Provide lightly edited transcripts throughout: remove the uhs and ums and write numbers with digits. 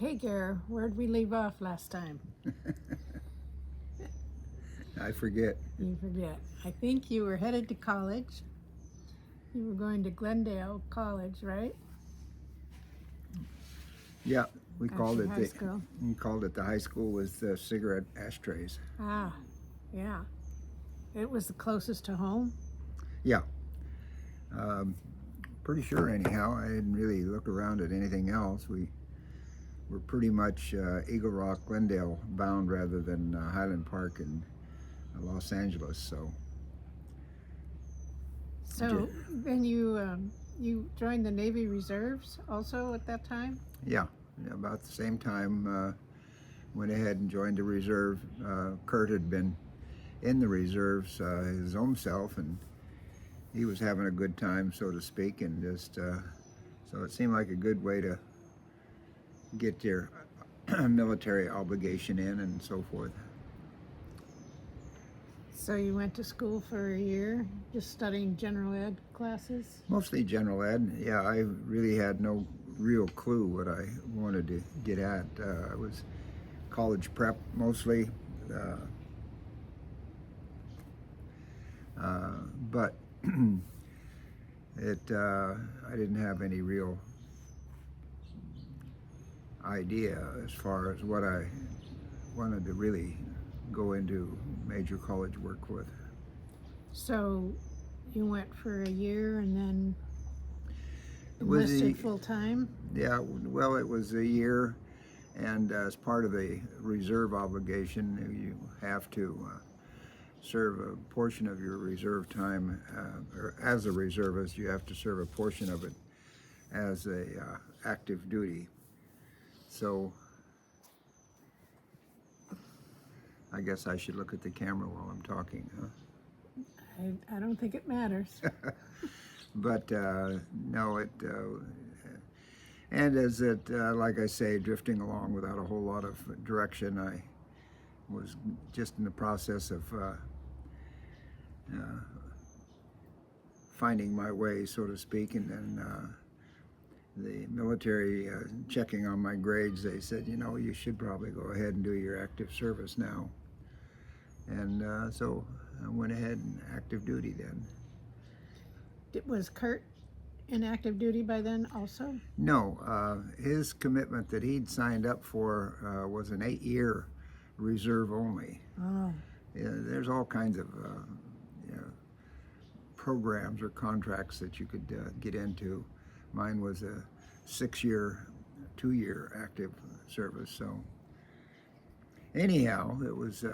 Okay, Gerry, where'd we leave off last time? I forget. You forget. I think you were headed to college. You were going to Glendale College, right? Yeah, we After called it high school. the high school with cigarette ashtrays. Ah, yeah. It was the closest to home. Yeah, um, pretty sure anyhow. I didn't really look around at anything else. We were pretty much Eagle Rock, Glendale bound rather than Highland Park in Los Angeles. So then you joined the Navy Reserves also at that time? Yeah, about the same time went ahead and joined the reserve. Kurt had been in the reserves his own self, and he was having a good time, so to speak, and just so it seemed like a good way to get your military obligation in and so forth. So you went to school for a year, just studying general ed classes? Mostly general ed. Yeah, I really had no real clue what I wanted to get at. I was college prep mostly, but I didn't have any real idea as far as what I wanted to really go into major college work with. So you went for a year and then It was enlisted full time? Yeah, well, it was a year, and as part of the reserve obligation, you have to serve a portion of your reserve time, or as a reservist, you have to serve a portion of it as a active duty. So I guess I should look at the camera while I'm talking, huh? I don't think it matters. But no, and as it, like I say, drifting along without a whole lot of direction, I was just in the process of finding my way, so to speak, and then the military checking on my grades, they said, you know, you should probably go ahead and do your active service now. And so I went ahead and active duty then. Was Kurt in active duty by then also? No, his commitment that he'd signed up for was an 8-year reserve only. Oh. Yeah, there's all kinds of programs or contracts that you could get into. Mine was a 6-year, 2-year active service. So anyhow, it was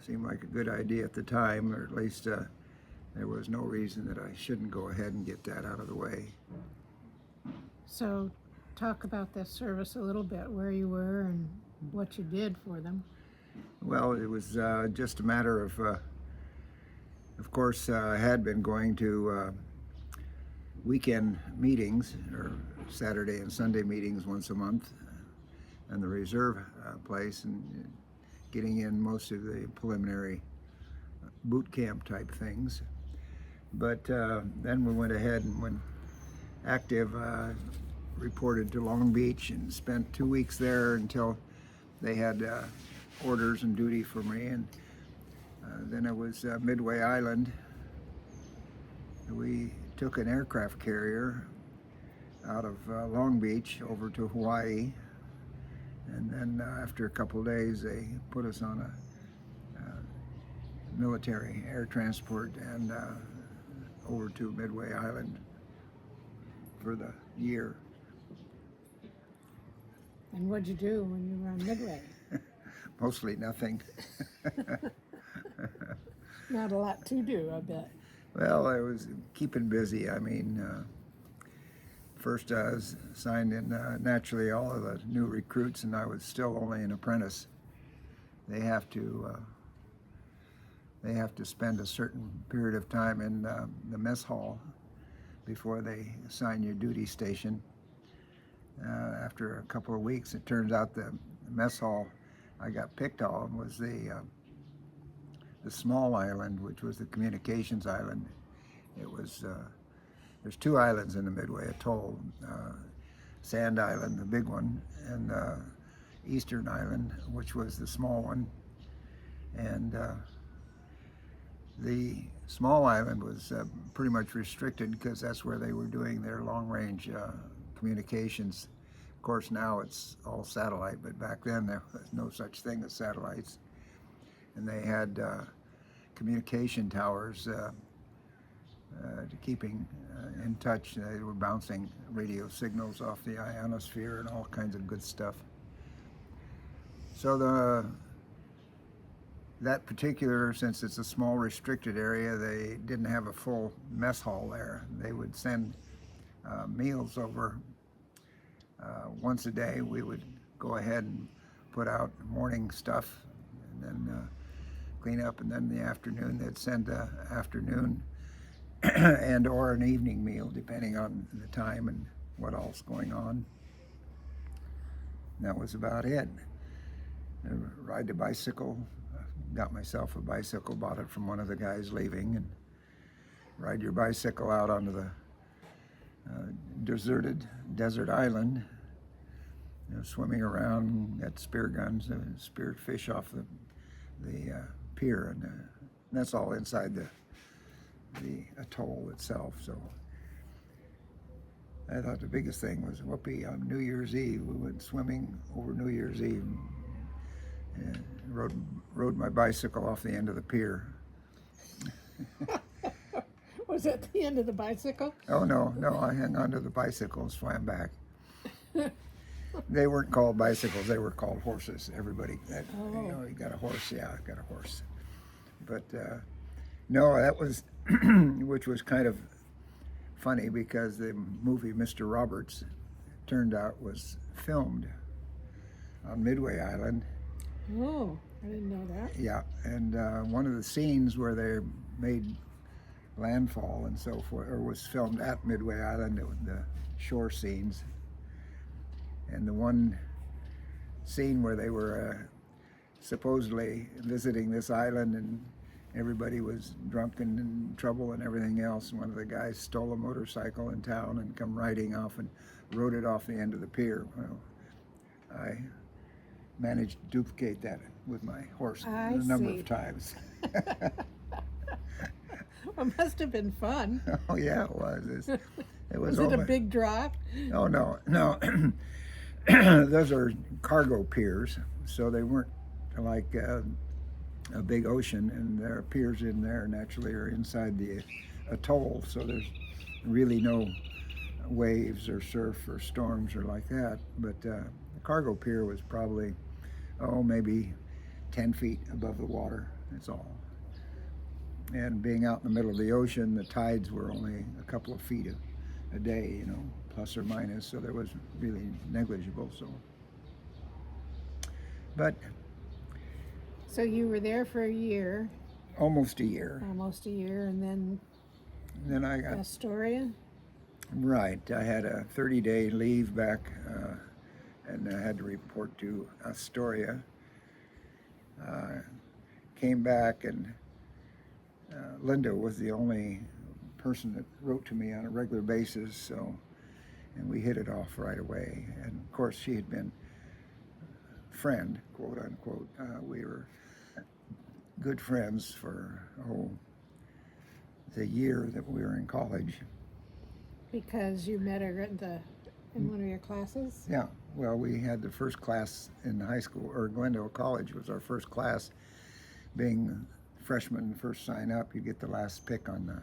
seemed like a good idea at the time, or at least there was no reason that I shouldn't go ahead and get that out of the way. So talk about this service a little bit, where you were and what you did for them. Well, it was just a matter of course, I had been going to weekend meetings, or Saturday and Sunday meetings once a month, in the reserve place, and getting in most of the preliminary boot camp type things. But then we went ahead and went active, reported to Long Beach and spent 2 weeks there until they had orders and duty for me. And then it was Midway Island. We took an aircraft carrier out of Long Beach over to Hawaii, and then after a couple of days they put us on a military air transport and over to Midway Island for the year. And what'd you do when you were on Midway? Mostly nothing. Not a lot to do, I bet. Well, I was keeping busy. I mean, first I was signed in naturally all of the new recruits, and I was still only an apprentice. They have to spend a certain period of time in the mess hall before they assign you duty station. After a couple of weeks, it turns out the mess hall I got picked on was the small island, which was the communications island. It was there's 2 islands in the Midway Atoll, Sand Island, the big one, and eastern island, which was the small one. And the small island was pretty much restricted because that's where they were doing their long-range communications. Of course, now it's all satellite, but back then there was no such thing as satellites. And they had communication towers to keeping in touch. They were bouncing radio signals off the ionosphere and all kinds of good stuff. So that particular, since it's a small restricted area, they didn't have a full mess hall there. They would send meals over once a day. We would go ahead and put out morning stuff and then clean up, and then in the afternoon they'd send an afternoon and or an evening meal depending on the time and what else going on. And that was about it. Ride the bicycle. Got myself a bicycle, bought it from one of the guys leaving, and ride your bicycle out onto the deserted desert island, swimming around, got spear guns, speared fish off the pier, and that's all inside the atoll itself. So I thought the biggest thing was whoopee on New Year's Eve. We went swimming over New Year's Eve and rode my bicycle off the end of the pier. Was that the end of the bicycle? Oh no, I hung onto the bicycle and swam back. They weren't called bicycles, they were called horses. Everybody, you got a horse? Yeah, I got a horse. But no, that was, which was kind of funny because the movie Mr. Roberts turned out was filmed on Midway Island. Oh, I didn't know that. Yeah, and one of the scenes where they made landfall and so forth, or was filmed at Midway Island, the shore scenes. And the one scene where they were supposedly visiting this island and everybody was drunk and in trouble and everything else, and one of the guys stole a motorcycle in town and come riding off and rode it off the end of the pier. Well, I managed to duplicate that with my horse a number of times. Well, it must have been fun. Oh yeah, it was. It was. Was it a big drop? Oh no. Those are cargo piers, so they weren't like a big ocean, and there are piers in there naturally are inside the atoll, so there's really no waves or surf or storms or like that. But the cargo pier was probably maybe 10 feet above the water. That's all. And being out in the middle of the ocean, the tides were only a couple of feet a day, plus or minus, so there was really negligible. So you were there for a year. Almost a year. And then I got Astoria. Right. I had a 30-day leave back, and I had to report to Astoria. Came back, and Linda was the only person that wrote to me on a regular basis, and we hit it off right away. And of course, she had been a friend, quote unquote. We were good friends for the year that we were in college. Because you met her in one of your classes? Yeah. Well, we had the first class in high school, or Glendale College was our first class. Being freshman, first sign up, you get the last pick on the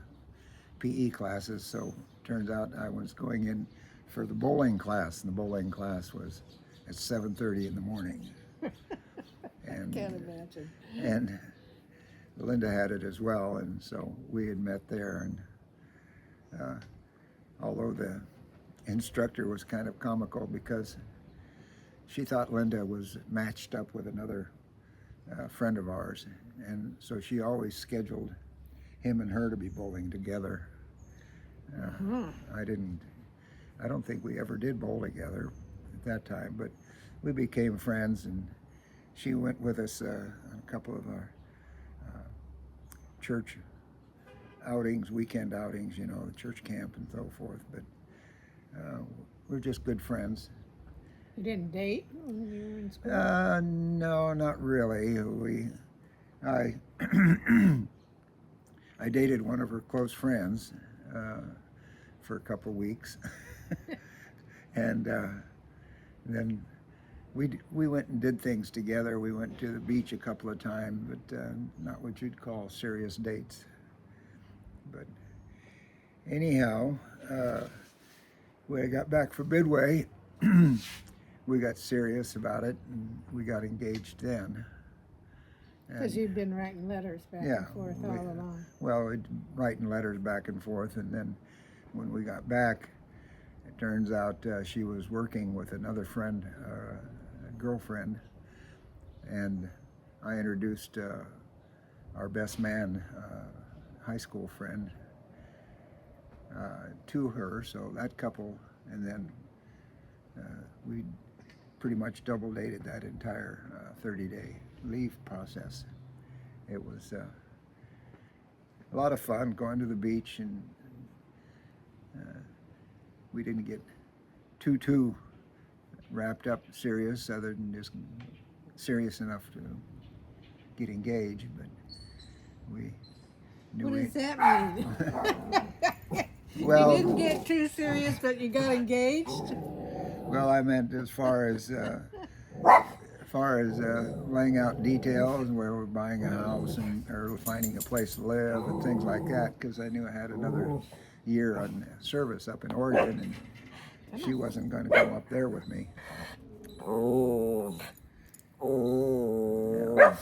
PE classes. So turns out I was going in for the bowling class, and the bowling class was at 7:30 in the morning. And, Can't imagine. And Linda had it as well, and so we had met there. And although the instructor was kind of comical because she thought Linda was matched up with another friend of ours, and so she always scheduled him and her to be bowling together. I don't think we ever did bowl together at that time, but we became friends, and she went with us on a couple of our church outings, weekend outings, the church camp and so forth, but we're just good friends. You didn't date when you were in in school? No, not really. I, I dated one of her close friends for a couple of weeks, and then we went and did things together. We went to the beach a couple of times, but not what you'd call serious dates. But anyhow, when I got back from Midway, we got serious about it, and we got engaged then. Because you'd been writing letters back and forth all along. Well, writing letters back and forth, and then when we got back, it turns out she was working with another friend, a girlfriend, and I introduced our best man, high school friend, to her. So that couple, and then we pretty much double dated that entire 30-day leave process. It was a lot of fun going to the beach, and we didn't get too wrapped up serious, other than just serious enough to get engaged. But we knew. What does that mean? Well, you didn't get too serious, but you got engaged? Well, I meant as far as laying out details and where we're buying a house and or finding a place to live and things like that, because I knew I had another year on service up in Oregon, and she wasn't going to go up there with me. Yeah.